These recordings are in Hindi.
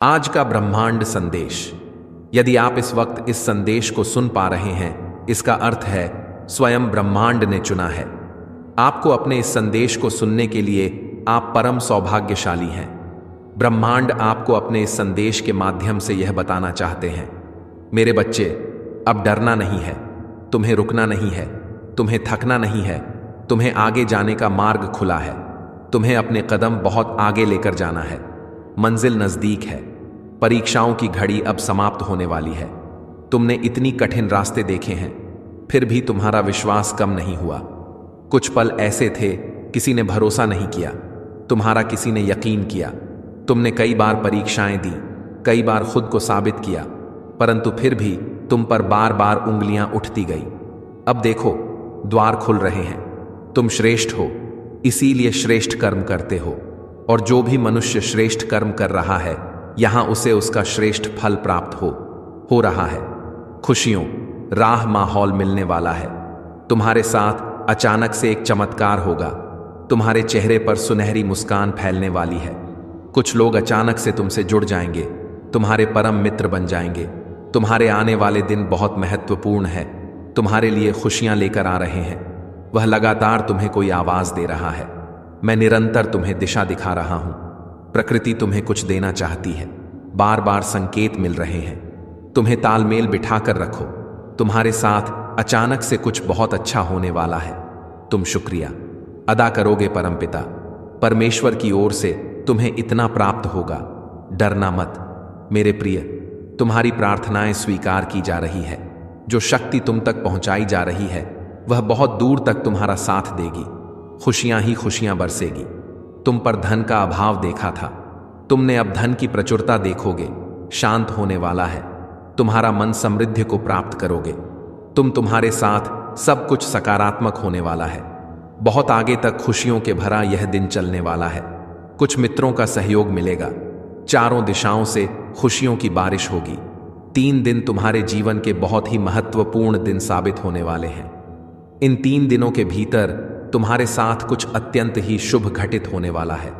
आज का ब्रह्मांड संदेश। यदि आप इस वक्त इस संदेश को सुन पा रहे हैं, इसका अर्थ है स्वयं ब्रह्मांड ने चुना है आपको अपने इस संदेश को सुनने के लिए। आप परम सौभाग्यशाली हैं। ब्रह्मांड आपको अपने इस संदेश के माध्यम से यह बताना चाहते हैं, मेरे बच्चे, अब डरना नहीं है, तुम्हें रुकना नहीं है, तुम्हें थकना नहीं है, तुम्हें आगे जाने का मार्ग खुला है, तुम्हें अपने कदम बहुत आगे लेकर जाना है, मंजिल नजदीक है, परीक्षाओं की घड़ी अब समाप्त होने वाली है। तुमने इतनी कठिन रास्ते देखे हैं, फिर भी तुम्हारा विश्वास कम नहीं हुआ। कुछ पल ऐसे थे, किसी ने भरोसा नहीं किया, तुम्हारा किसी ने यकीन किया। तुमने कई बार परीक्षाएं दी, कई बार खुद को साबित किया, परंतु फिर भी तुम पर बार बार उंगलियां उठती गई। अब देखो, द्वार खुल रहे हैं। तुम श्रेष्ठ हो, इसीलिए श्रेष्ठ कर्म करते हो, और जो भी मनुष्य श्रेष्ठ कर्म कर रहा है, यहां उसे उसका श्रेष्ठ फल प्राप्त हो रहा है। खुशियों राह माहौल मिलने वाला है। तुम्हारे साथ अचानक से एक चमत्कार होगा। तुम्हारे चेहरे पर सुनहरी मुस्कान फैलने वाली है। कुछ लोग अचानक से तुमसे जुड़ जाएंगे, तुम्हारे परम मित्र बन जाएंगे। तुम्हारे आने वाले दिन बहुत महत्वपूर्ण है, तुम्हारे लिए खुशियां लेकर आ रहे हैं। वह लगातार तुम्हें कोई आवाज दे रहा है। मैं निरंतर तुम्हें दिशा दिखा रहा हूं। प्रकृति तुम्हें कुछ देना चाहती है, बार बार संकेत मिल रहे हैं। तुम्हें तालमेल बिठाकर रखो, तुम्हारे साथ अचानक से कुछ बहुत अच्छा होने वाला है। तुम शुक्रिया अदा करोगे परमपिता परमेश्वर की ओर से तुम्हें इतना प्राप्त होगा। डरना मत मेरे प्रिय, तुम्हारी प्रार्थनाएं स्वीकार की जा रही है। जो शक्ति तुम तक पहुंचाई जा रही है, वह बहुत दूर तक तुम्हारा साथ देगी। खुशियां ही खुशियां बरसेगी। तुम पर धन का अभाव देखा था, तुमने अब धन की प्रचुरता देखोगे। शांत होने वाला है, तुम्हारा मन समृद्धि को प्राप्त करोगे। तुम्हारे साथ सब कुछ सकारात्मक होने वाला है। बहुत आगे तक खुशियों के भरा यह दिन चलने वाला है। कुछ मित्रों का सहयोग मिलेगा। चारों दिशाओं से खुशियों की बारिश होगी। 3 दिन तुम्हारे जीवन के बहुत ही महत्वपूर्ण दिन साबित होने वाले हैं। इन 3 दिनों के भीतर तुम्हारे साथ कुछ अत्यंत ही शुभ घटित होने वाला है।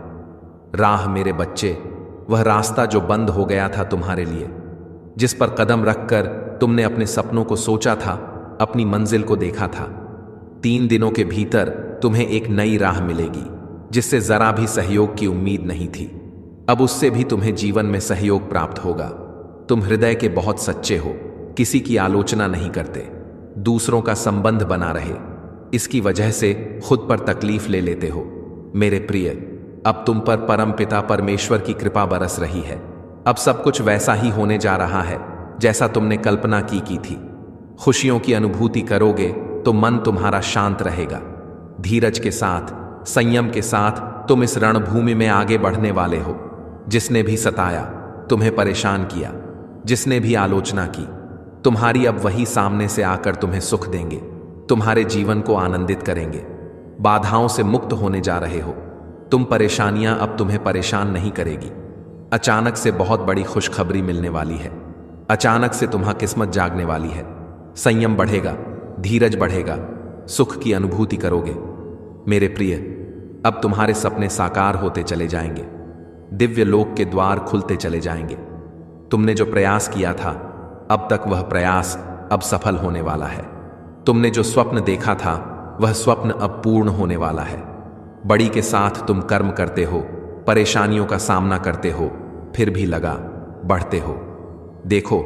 राह मेरे बच्चे, वह रास्ता जो बंद हो गया था तुम्हारे लिए, जिस पर कदम रखकर तुमने अपने सपनों को सोचा था, अपनी मंजिल को देखा था। 3 दिनों के भीतर तुम्हें एक नई राह मिलेगी, जिससे जरा भी सहयोग की उम्मीद नहीं थी। अब उससे भी तुम्हें जीवन में सहयोग प्राप्त होगा। तुम हृदय के बहुत सच्चे हो, किसी की आलोचना नहीं करते, दूसरों का संबंध बना रहे, इसकी वजह से खुद पर तकलीफ ले लेते हो। मेरे प्रिय, अब तुम पर परमपिता परमेश्वर की कृपा बरस रही है। अब सब कुछ वैसा ही होने जा रहा है जैसा तुमने कल्पना की थी। खुशियों की अनुभूति करोगे तो मन तुम्हारा शांत रहेगा। धीरज के साथ, संयम के साथ तुम इस रणभूमि में आगे बढ़ने वाले हो। जिसने भी सताया, तुम्हें परेशान किया, जिसने भी आलोचना की, तुम्हारी अब वही सामने से आकर तुम्हें सुख देंगे, तुम्हारे जीवन को आनंदित करेंगे। बाधाओं से मुक्त होने जा रहे हो। तुम परेशानियां अब तुम्हें परेशान नहीं करेगी। अचानक से बहुत बड़ी खुशखबरी मिलने वाली है। अचानक से तुम्हारी किस्मत जागने वाली है। संयम बढ़ेगा, धीरज बढ़ेगा, सुख की अनुभूति करोगे। मेरे प्रिय, अब तुम्हारे सपने साकार होते चले जाएंगे। दिव्य लोक के द्वार खुलते चले जाएंगे। तुमने जो प्रयास किया था, अब तक वह प्रयास अब सफल होने वाला है। तुमने जो स्वप्न देखा था, वह स्वप्न अब पूर्ण होने वाला है। बड़ी के साथ तुम कर्म करते हो, परेशानियों का सामना करते हो, फिर भी लगा बढ़ते हो। देखो,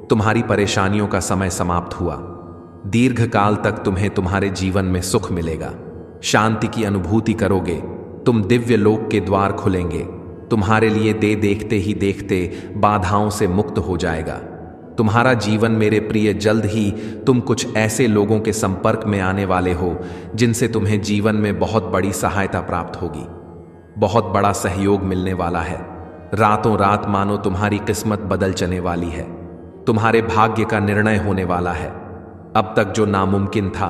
तुम्हारी परेशानियों का समय समाप्त हुआ। दीर्घ काल तक तुम्हें तुम्हारे जीवन में सुख मिलेगा। शांति की अनुभूति करोगे। तुम दिव्य लोक के द्वार खुलेंगे। तुम्हारे लिए देखते ही देखते बाधाओं से मुक्त हो जाएगा। तुम्हारा जीवन मेरे प्रिय, जल्द ही तुम कुछ ऐसे लोगों के संपर्क में आने वाले हो जिनसे तुम्हें जीवन में बहुत बड़ी सहायता प्राप्त होगी। बहुत बड़ा सहयोग मिलने वाला है। रातों रात मानो तुम्हारी किस्मत बदल चलने वाली है। तुम्हारे भाग्य का निर्णय होने वाला है। अब तक जो नामुमकिन था,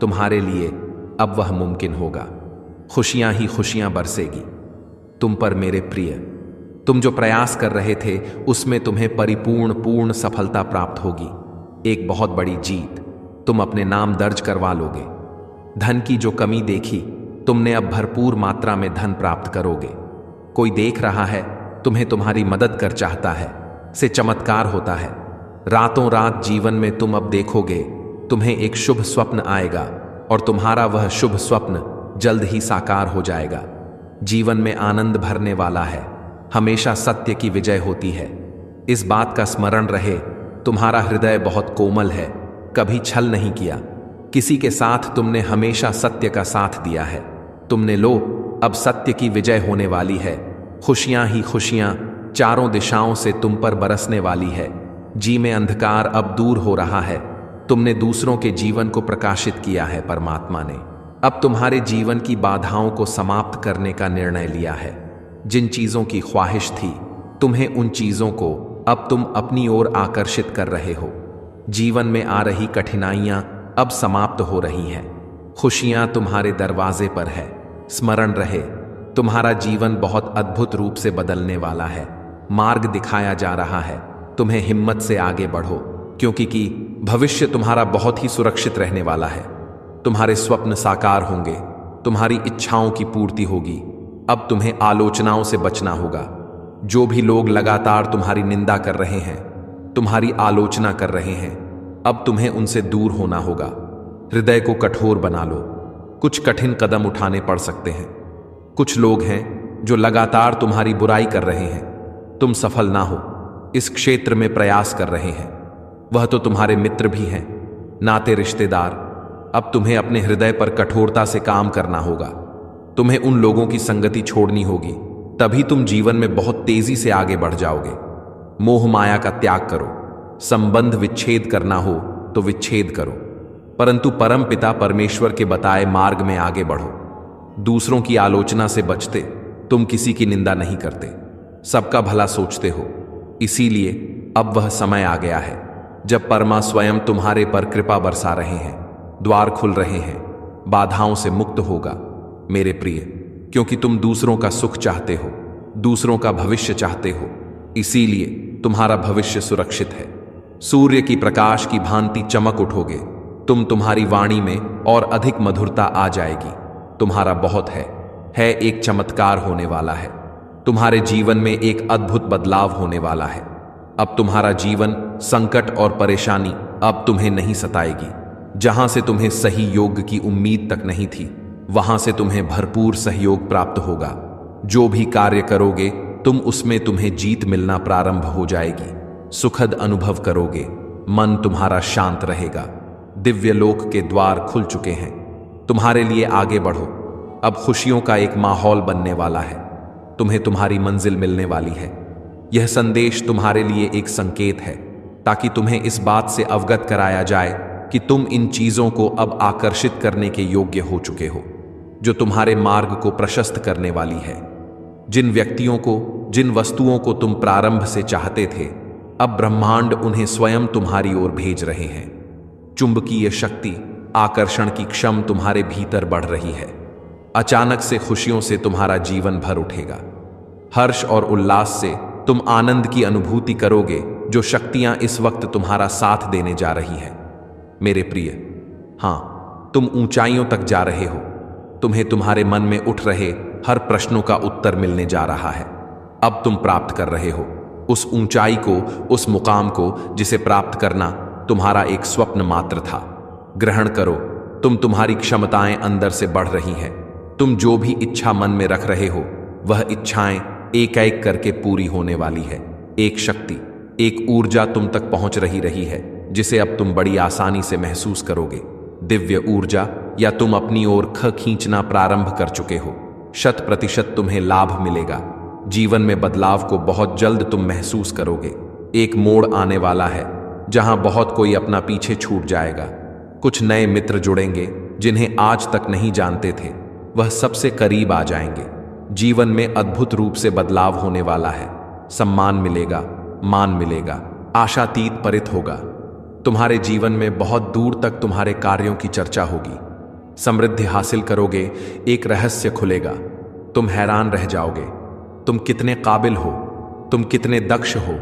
तुम्हारे लिए अब वह मुमकिन होगा। खुशियां ही खुशियां बरसेगी तुम पर मेरे प्रिय। तुम जो प्रयास कर रहे थे, उसमें तुम्हें पूर्ण सफलता प्राप्त होगी। एक बहुत बड़ी जीत तुम अपने नाम दर्ज करवा लोगे। धन की जो कमी देखी, तुमने अब भरपूर मात्रा में धन प्राप्त करोगे। कोई देख रहा है तुम्हें तुम्हारी मदद कर चाहता है, से चमत्कार होता है। रातों रात जीवन में तुम अब देखोगे, तुम्हें एक शुभ स्वप्न आएगा और तुम्हारा वह शुभ स्वप्न जल्द ही साकार हो जाएगा। जीवन में आनंद भरने वाला है, हमेशा सत्य की विजय होती है। इस बात का स्मरण रहे, तुम्हारा हृदय बहुत कोमल है, कभी छल नहीं किया, किसी के साथ तुमने हमेशा सत्य का साथ दिया है। तुमने लो, अब सत्य की विजय होने वाली है। खुशियां ही खुशियां चारों दिशाओं से तुम पर बरसने वाली है। जी में अंधकार अब दूर हो रहा है। तुमने दूसरों के जीवन को प्रकाशित किया है। परमात्मा ने अब तुम्हारे जीवन की बाधाओं को समाप्त करने का निर्णय लिया है। जिन चीजों की ख्वाहिश थी, तुम्हें उन चीजों को अब तुम अपनी ओर आकर्षित कर रहे हो। जीवन में आ रही कठिनाइयां अब समाप्त हो रही हैं। खुशियां तुम्हारे दरवाजे पर है। स्मरण रहे, तुम्हारा जीवन बहुत अद्भुत रूप से बदलने वाला है। मार्ग दिखाया जा रहा है। तुम्हें हिम्मत से आगे बढ़ो, क्योंकि भविष्य तुम्हारा बहुत ही सुरक्षित रहने वाला है। तुम्हारे स्वप्न साकार होंगे, तुम्हारी इच्छाओं की पूर्ति होगी। अब तुम्हें आलोचनाओं से बचना होगा। जो भी लोग लगातार तुम्हारी निंदा कर रहे हैं, तुम्हारी आलोचना कर रहे हैं, अब तुम्हें उनसे दूर होना होगा। हृदय को कठोर बना लो। कुछ कठिन कदम उठाने पड़ सकते हैं। कुछ लोग हैं जो लगातार तुम्हारी बुराई कर रहे हैं। तुम सफल ना हो, इस क्षेत्र में प्रयास कर रहे हैं। वह तो तुम्हारे मित्र भी हैं, नाते रिश्तेदार। अब तुम्हें अपने हृदय पर कठोरता से काम करना होगा। तुम्हें उन लोगों की संगति छोड़नी होगी, तभी तुम जीवन में बहुत तेजी से आगे बढ़ जाओगे। मोह माया का त्याग करो। संबंध विच्छेद करना हो तो विच्छेद करो, परंतु परम पिता परमेश्वर के बताए मार्ग में आगे बढ़ो। दूसरों की आलोचना से बचते, तुम किसी की निंदा नहीं करते, सबका भला सोचते हो। इसीलिए अब वह समय आ गया है जब परमा स्वयं तुम्हारे पर कृपा बरसा रहे हैं। द्वार खुल रहे हैं, बाधाओं से मुक्त होगा मेरे प्रिय, क्योंकि तुम दूसरों का सुख चाहते हो, दूसरों का भविष्य चाहते हो। इसीलिए तुम्हारा भविष्य सुरक्षित है। सूर्य की प्रकाश की भांति चमक उठोगे। तुम्हारी वाणी में और अधिक मधुरता आ जाएगी। तुम्हारा बहुत है एक चमत्कार होने वाला है। तुम्हारे जीवन में एक अद्भुत बदलाव होने वाला है। अब तुम्हारा जीवन संकट और परेशानी अब तुम्हें नहीं सताएगी। जहां से तुम्हें सही योग की उम्मीद तक नहीं थी, वहां से तुम्हें भरपूर सहयोग प्राप्त होगा। जो भी कार्य करोगे तुम्हें जीत मिलना प्रारंभ हो जाएगी। सुखद अनुभव करोगे, मन तुम्हारा शांत रहेगा। दिव्य लोक के द्वार खुल चुके हैं। तुम्हारे लिए आगे बढ़ो। अब खुशियों का एक माहौल बनने वाला है। तुम्हें तुम्हारी मंजिल मिलने वाली है। यह संदेश तुम्हारे लिए एक संकेत है, ताकि तुम्हें इस बात से अवगत कराया जाए कि तुम इन चीजों को अब आकर्षित करने के योग्य हो चुके हो, जो तुम्हारे मार्ग को प्रशस्त करने वाली है। जिन व्यक्तियों को, जिन वस्तुओं को तुम प्रारंभ से चाहते थे, अब ब्रह्मांड उन्हें स्वयं तुम्हारी ओर भेज रहे हैं। चुंबकीय शक्ति, आकर्षण की क्षम तुम्हारे भीतर बढ़ रही है। अचानक से खुशियों से तुम्हारा जीवन भर उठेगा। हर्ष और उल्लास से तुम आनंद की अनुभूति करोगे, जो शक्तियां इस वक्त तुम्हारा साथ देने जा रही है मेरे प्रिय। हां, तुम ऊंचाइयों तक जा रहे हो। तुम्हें तुम्हारे मन में उठ रहे हर प्रश्नों का उत्तर मिलने जा रहा है। अब तुम प्राप्त कर रहे हो उस ऊंचाई को, उस मुकाम को जिसे प्राप्त करना तुम्हारा एक स्वप्न मात्र था। ग्रहण करो, तुम्हारी क्षमताएं अंदर से बढ़ रही हैं। तुम जो भी इच्छा मन में रख रहे हो, वह इच्छाएं एक एक करके पूरी होने वाली है। एक शक्ति, एक ऊर्जा तुम तक पहुंच रही है, जिसे अब तुम बड़ी आसानी से महसूस करोगे। दिव्य ऊर्जा, या तुम अपनी ओर खींचना प्रारंभ कर चुके हो। 100% तुम्हें लाभ मिलेगा। जीवन में बदलाव को बहुत जल्द तुम महसूस करोगे। एक मोड़ आने वाला है जहां बहुत कोई अपना पीछे छूट जाएगा। कुछ नए मित्र जुड़ेंगे जिन्हें आज तक नहीं जानते थे, वह सबसे करीब आ जाएंगे। जीवन में अद्भुत रूप से बदलाव होने वाला है। सम्मान मिलेगा, मान मिलेगा, आशातीत परित होगा। तुम्हारे जीवन में बहुत दूर तक तुम्हारे कार्यों की चर्चा होगी। समृद्धि हासिल करोगे, एक रहस्य खुलेगा। तुम हैरान रह जाओगे। तुम कितने काबिल हो, तुम कितने दक्ष हो,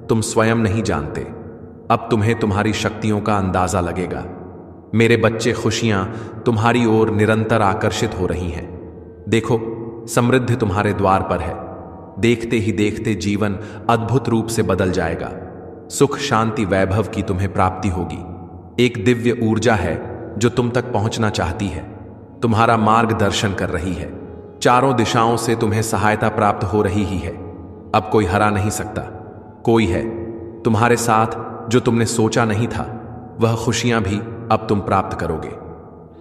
तुम स्वयं नहीं जानते। अब तुम्हें तुम्हारी शक्तियों का अंदाजा लगेगा। मेरे बच्चे, खुशियां तुम्हारी ओर निरंतर आकर्षित हो रही हैं। देखो, समृद्धि तुम्हारे द्वार पर है। देखते ही देखते जीवन अद्भुत रूप से बदल जाएगा। सुख, शांति, वैभव की तुम्हें प्राप्ति होगी। एक दिव्य ऊर्जा है जो तुम तक पहुंचना चाहती है, तुम्हारा मार्गदर्शन कर रही है। चारों दिशाओं से तुम्हें सहायता प्राप्त हो रही ही है। अब कोई हरा नहीं सकता। कोई है तुम्हारे साथ जो तुमने सोचा नहीं था। वह खुशियां भी अब तुम प्राप्त करोगे।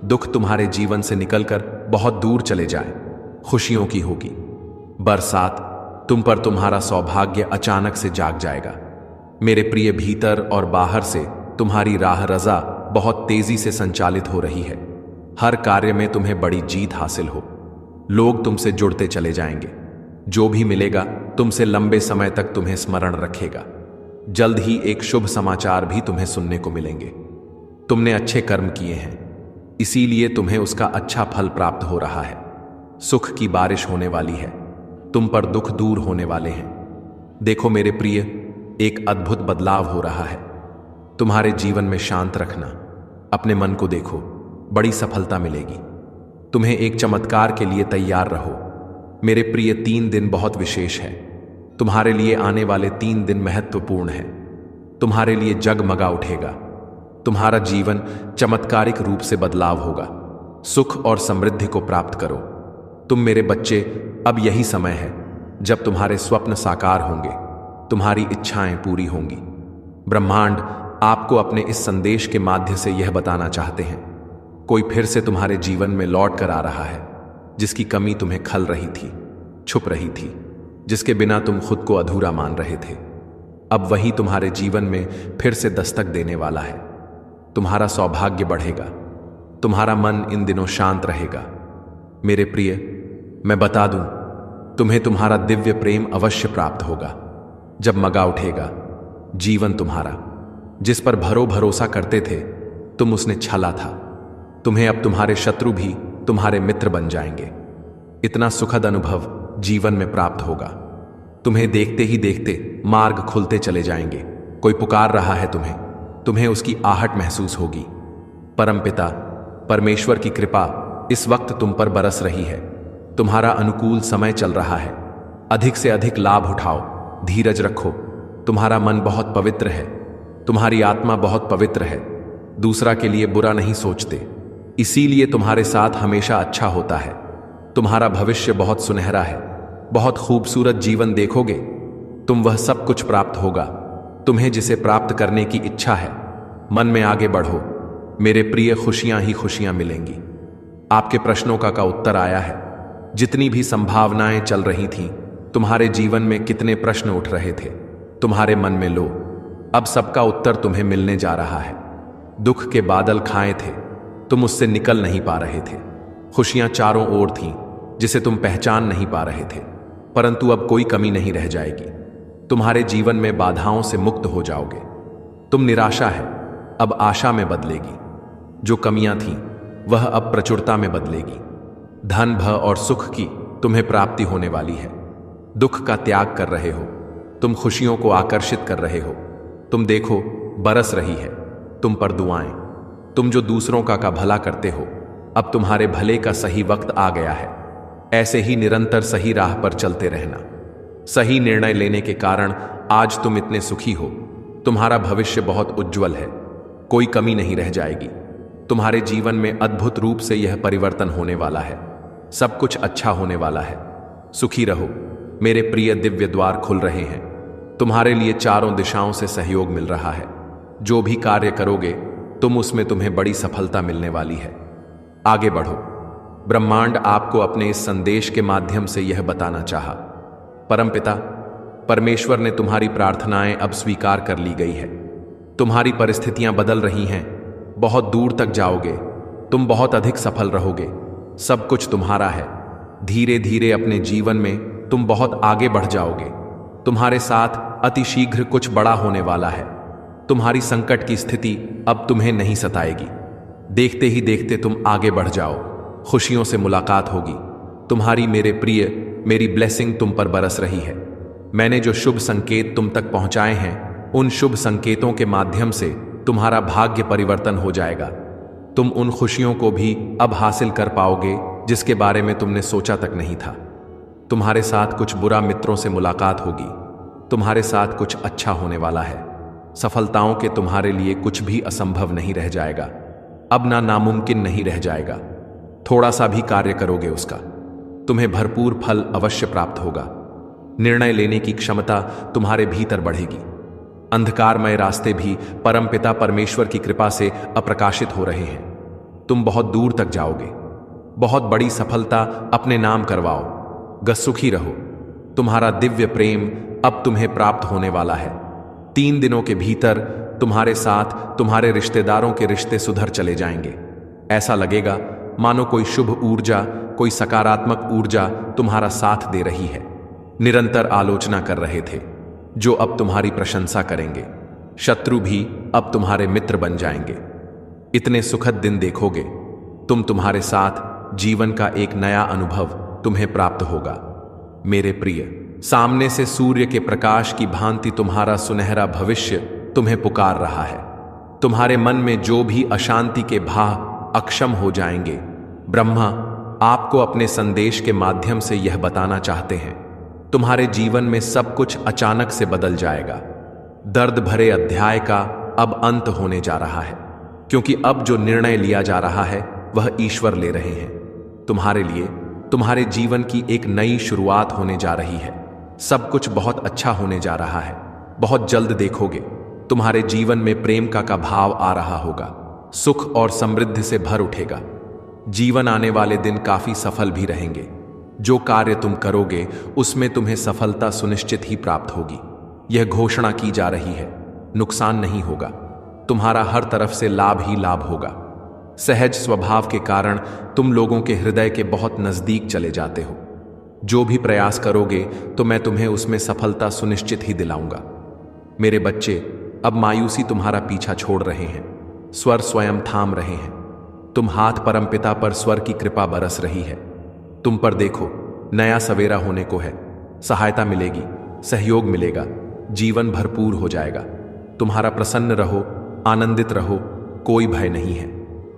दुख तुम्हारे जीवन से निकलकर बहुत दूर चले जाए, खुशियों की होगी बरसात। तुम पर तुम्हारा सौभाग्य अचानक से जाग जाएगा। मेरे प्रिय, भीतर और बाहर से तुम्हारी राह रजा बहुत तेजी से संचालित हो रही है। हर कार्य में तुम्हें बड़ी जीत हासिल हो। लोग तुमसे जुड़ते चले जाएंगे। जो भी मिलेगा तुमसे लंबे समय तक तुम्हें स्मरण रखेगा। जल्द ही एक शुभ समाचार भी तुम्हें सुनने को मिलेंगे। तुमने अच्छे कर्म किए हैं, इसीलिए तुम्हें उसका अच्छा फल प्राप्त हो रहा है। सुख की बारिश होने वाली है। तुम पर दुख दूर होने वाले हैं। देखो मेरे प्रिय, एक अद्भुत बदलाव हो रहा है। तुम्हारे जीवन में शांत रखना, अपने मन को देखो, बड़ी सफलता मिलेगी। तुम्हें एक चमत्कार के लिए तैयार रहो। मेरे प्रिय, 3 दिन बहुत विशेष है। तुम्हारे लिए आने वाले 3 दिन महत्वपूर्ण हैं। तुम्हारे लिए जगमगा उठेगा। तुम्हारा जीवन चमत्कारिक रूप से बदलाव होगा। सुख और समृद्धि को प्राप्त करो। तुम मेरे बच्चे, अब यही समय है जब तुम्हारे स्वप्न साकार होंगे, तुम्हारी इच्छाएं पूरी होंगी। ब्रह्मांड आपको अपने इस संदेश के माध्यम से यह बताना चाहते हैं, कोई फिर से तुम्हारे जीवन में लौट कर आ रहा है, जिसकी कमी तुम्हें खल रही थी, छुप रही थी, जिसके बिना तुम खुद को अधूरा मान रहे थे। अब वही तुम्हारे जीवन में फिर से दस्तक देने वाला है। तुम्हारा सौभाग्य बढ़ेगा। तुम्हारा मन इन दिनों शांत रहेगा। मेरे प्रिय, मैं बता दूं, तुम्हें तुम्हारा दिव्य प्रेम अवश्य प्राप्त होगा। जब मगा उठेगा जीवन तुम्हारा, जिस पर भरोसा करते थे तुम, उसने छला था। तुम्हें अब तुम्हारे शत्रु भी तुम्हारे मित्र बन जाएंगे। इतना सुखद अनुभव जीवन में प्राप्त होगा। तुम्हें देखते ही देखते मार्ग खुलते चले जाएंगे। कोई पुकार रहा है तुम्हें उसकी आहट महसूस होगी। परमपिता परमेश्वर की कृपा इस वक्त तुम पर बरस रही है। तुम्हारा अनुकूल समय चल रहा है। अधिक से अधिक लाभ उठाओ, धीरज रखो। तुम्हारा मन बहुत पवित्र है, तुम्हारी आत्मा बहुत पवित्र है। दूसरा के लिए बुरा नहीं सोचते, इसीलिए तुम्हारे साथ हमेशा अच्छा होता है। तुम्हारा भविष्य बहुत सुनहरा है। बहुत खूबसूरत जीवन देखोगे। तुम वह सब कुछ प्राप्त होगा तुम्हें जिसे प्राप्त करने की इच्छा है। मन में आगे बढ़ो मेरे प्रिय, खुशियां ही खुशियां मिलेंगी। आपके प्रश्नों का उत्तर आया है। जितनी भी संभावनाएं चल रही थीं, तुम्हारे जीवन में कितने प्रश्न उठ रहे थे, तुम्हारे मन में लो, अब सबका उत्तर तुम्हें मिलने जा रहा है। दुख के बादल खाए थे, तुम उससे निकल नहीं पा रहे थे। खुशियां चारों ओर थीं, जिसे तुम पहचान नहीं पा रहे थे, परंतु अब कोई कमी नहीं रह जाएगी। तुम्हारे जीवन में बाधाओं से मुक्त हो जाओगे। तुम निराशा है, अब आशा में बदलेगी। जो कमियां थीं, वह अब प्रचुरता में बदलेगी। धन, भ और सुख की तुम्हें प्राप्ति होने वाली है। दुख का त्याग कर रहे हो, तुम खुशियों को आकर्षित कर रहे हो। तुम देखो, बरस रही है तुम पर दुआएं। तुम जो दूसरों का भला करते हो, अब तुम्हारे भले का सही वक्त आ गया है। ऐसे ही निरंतर सही राह पर चलते रहना। सही निर्णय लेने के कारण आज तुम इतने सुखी हो। तुम्हारा भविष्य बहुत उज्जवल है, कोई कमी नहीं रह जाएगी। तुम्हारे जीवन में अद्भुत रूप से यह परिवर्तन होने वाला है। सब कुछ अच्छा होने वाला है। सुखी रहो मेरे प्रिय, दिव्य द्वार खुल रहे हैं। तुम्हारे लिए चारों दिशाओं से सहयोग मिल रहा है। जो भी कार्य करोगे तुम्हें बड़ी सफलता मिलने वाली है। आगे बढ़ो। ब्रह्मांड आपको अपने इस संदेश के माध्यम से यह बताना चाहा, परमपिता परमेश्वर ने तुम्हारी प्रार्थनाएं अब स्वीकार कर ली गई है। तुम्हारी परिस्थितियां बदल रही हैं। बहुत दूर तक जाओगे, तुम बहुत अधिक सफल रहोगे। सब कुछ तुम्हारा है। धीरे धीरे अपने जीवन में तुम बहुत आगे बढ़ जाओगे। तुम्हारे साथ अतिशीघ्र कुछ बड़ा होने वाला है। तुम्हारी संकट की स्थिति अब तुम्हें नहीं सताएगी। देखते ही देखते तुम आगे बढ़ जाओ। खुशियों से मुलाकात होगी। तुम्हारी मेरे प्रिय, मेरी ब्लेसिंग तुम पर बरस रही है। मैंने जो शुभ संकेत तुम तक पहुंचाए हैं, उन शुभ संकेतों के माध्यम से तुम्हारा भाग्य परिवर्तन हो जाएगा। तुम उन खुशियों को भी अब हासिल कर पाओगे जिसके बारे में तुमने सोचा तक नहीं था। तुम्हारे साथ कुछ बुरा मित्रों से मुलाकात होगी। तुम्हारे साथ कुछ अच्छा होने वाला है। सफलताओं के तुम्हारे लिए कुछ भी असंभव नहीं रह जाएगा। अब ना नामुमकिन नहीं रह जाएगा। थोड़ा सा भी कार्य करोगे उसका तुम्हें भरपूर फल अवश्य प्राप्त होगा। निर्णय लेने की क्षमता तुम्हारे भीतर बढ़ेगी। अंधकारमय रास्ते भी परमपिता परमेश्वर की कृपा से अप्रकाशित हो रहे हैं। तुम बहुत दूर तक जाओगे। बहुत बड़ी सफलता अपने नाम करवाओ। सुखी रहो। तुम्हारा दिव्य प्रेम अब तुम्हें प्राप्त होने वाला है। 3 दिनों के भीतर तुम्हारे साथ तुम्हारे रिश्तेदारों के रिश्ते सुधर चले जाएंगे। ऐसा लगेगा मानो कोई शुभ ऊर्जा, कोई सकारात्मक ऊर्जा तुम्हारा साथ दे रही है। निरंतर आलोचना कर रहे थे जो अब तुम्हारी प्रशंसा करेंगे। शत्रु भी अब तुम्हारे मित्र बन जाएंगे। इतने सुखद दिन देखोगे तुम। तुम्हारे साथ जीवन का एक नया अनुभव तुम्हें प्राप्त होगा। मेरे प्रिय, सामने से सूर्य के प्रकाश की भांति तुम्हारा सुनहरा भविष्य तुम्हें पुकार रहा है। तुम्हारे मन में जो भी अशांति के भाव अक्षम हो जाएंगे, ब्रह्मा आपको अपने संदेश के माध्यम से यह बताना चाहते हैं। तुम्हारे जीवन में सब कुछ अचानक से बदल जाएगा। दर्द भरे अध्याय का अब अंत होने जा रहा है, क्योंकि अब जो निर्णय लिया जा रहा है वह ईश्वर ले रहे हैं। तुम्हारे लिए तुम्हारे जीवन की एक नई शुरुआत होने जा रही है। सब कुछ बहुत अच्छा होने जा रहा है। बहुत जल्द देखोगे तुम्हारे जीवन में प्रेम का भाव आ रहा होगा। सुख और समृद्धि से भर उठेगा। जीवन आने वाले दिन काफी सफल भी रहेंगे। जो कार्य तुम करोगे उसमें तुम्हें सफलता सुनिश्चित ही प्राप्त होगी। यह घोषणा की जा रही है। नुकसान नहीं होगा। तुम्हारा हर तरफ से लाभ ही लाभ होगा। सहज स्वभाव के कारण तुम लोगों के हृदय के बहुत नजदीक चले जाते हो। जो भी प्रयास करोगे तो मैं तुम्हें उसमें सफलता सुनिश्चित ही दिलाऊंगा। मेरे बच्चे, अब मायूसी तुम्हारा पीछा छोड़ रहे हैं। स्वर स्वयं थाम रहे हैं। तुम हाथ परमपिता पर स्वर की कृपा बरस रही है। तुम पर देखो, नया सवेरा होने को है। सहायता मिलेगी, सहयोग मिलेगा, जीवन भरपूर हो जाएगा। तुम्हारा प्रसन्न रहो, आनंदित रहो, कोई भय नहीं है।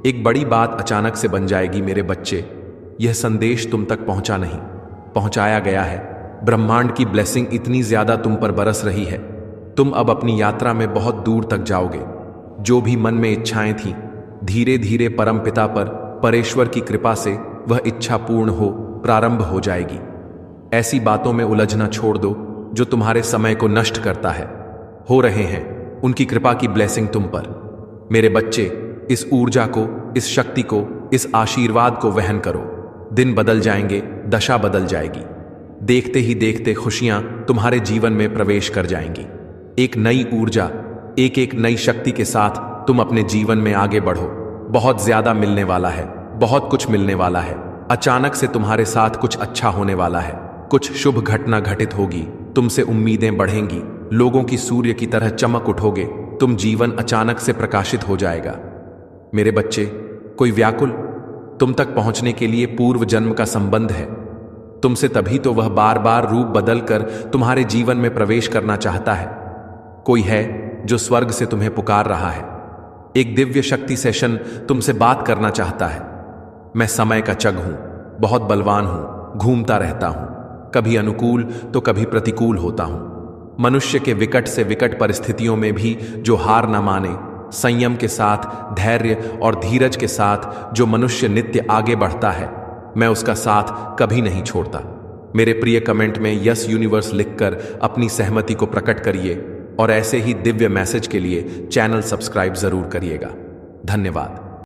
एक बड़ी बात अचानक से बन जाएगी मेरे बच्चे। यह संदेश तुम तक पहुंचा नहीं, पहुंचाया गया है। ब्रह्मांड की ब्लेसिंग इतनी ज्यादा तुम पर बरस रही है। तुम अब अपनी यात्रा में बहुत दूर तक जाओगे। जो भी मन में इच्छाएं थीं, धीरे धीरे परमपिता पर परेश्वर की कृपा से वह इच्छा पूर्ण हो प्रारंभ हो जाएगी। ऐसी बातों में उलझना छोड़ दो जो तुम्हारे समय को नष्ट करता है। हो रहे हैं उनकी कृपा की ब्लेसिंग तुम पर। मेरे बच्चे, इस ऊर्जा को, इस शक्ति को, इस आशीर्वाद को वहन करो। दिन बदल जाएंगे, दशा बदल जाएगी। देखते ही देखते खुशियां तुम्हारे जीवन में प्रवेश कर जाएंगी। एक नई ऊर्जा, एक एक नई शक्ति के साथ तुम अपने जीवन में आगे बढ़ो। बहुत ज्यादा मिलने वाला है, बहुत कुछ मिलने वाला है। अचानक से तुम्हारे साथ कुछ अच्छा होने वाला है। कुछ शुभ घटना घटित होगी। तुमसे उम्मीदें बढ़ेंगी। लोगों की सूर्य की तरह चमक उठोगे। तुम जीवन अचानक से प्रकाशित हो जाएगा। मेरे बच्चे, कोई व्याकुल तुम तक पहुंचने के लिए पूर्व जन्म का संबंध है तुमसे, तभी तो वह बार बार रूप बदलकर तुम्हारे जीवन में प्रवेश करना चाहता है। कोई है जो स्वर्ग से तुम्हें पुकार रहा है। एक दिव्य शक्ति सेशन तुमसे बात करना चाहता है। मैं समय का चग हूं, बहुत बलवान हूं, घूमता रहता हूं। कभी अनुकूल तो कभी प्रतिकूल होता हूं। मनुष्य के विकट से विकट परिस्थितियों में भी जो हार न माने, संयम के साथ, धैर्य और धीरज के साथ जो मनुष्य नित्य आगे बढ़ता है, मैं उसका साथ कभी नहीं छोड़ता। मेरे प्रिय, कमेंट में यस यूनिवर्स लिखकर अपनी सहमति को प्रकट करिए और ऐसे ही दिव्य मैसेज के लिए चैनल सब्सक्राइब जरूर करिएगा। धन्यवाद।